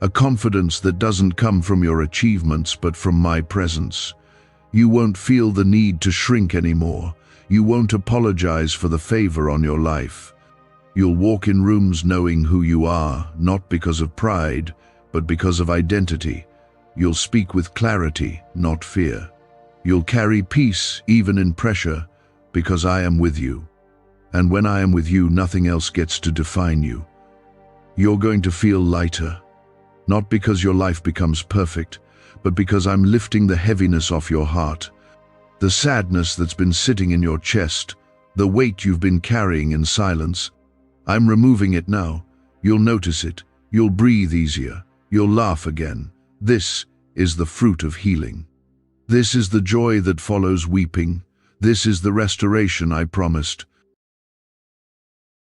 a confidence that doesn't come from your achievements but from my presence. You won't feel the need to shrink anymore. You won't apologize for the favor on your life. You'll walk in rooms knowing who you are, not because of pride, but because of identity. You'll speak with clarity, not fear. You'll carry peace even in pressure, because I am with you. And when I am with you, nothing else gets to define you. You're going to feel lighter, not because your life becomes perfect, but because I'm lifting the heaviness off your heart. The sadness that's been sitting in your chest, the weight you've been carrying in silence. I'm removing it now. You'll notice it. You'll breathe easier. You'll laugh again. This is the fruit of healing. This is the joy that follows weeping. This is the restoration I promised.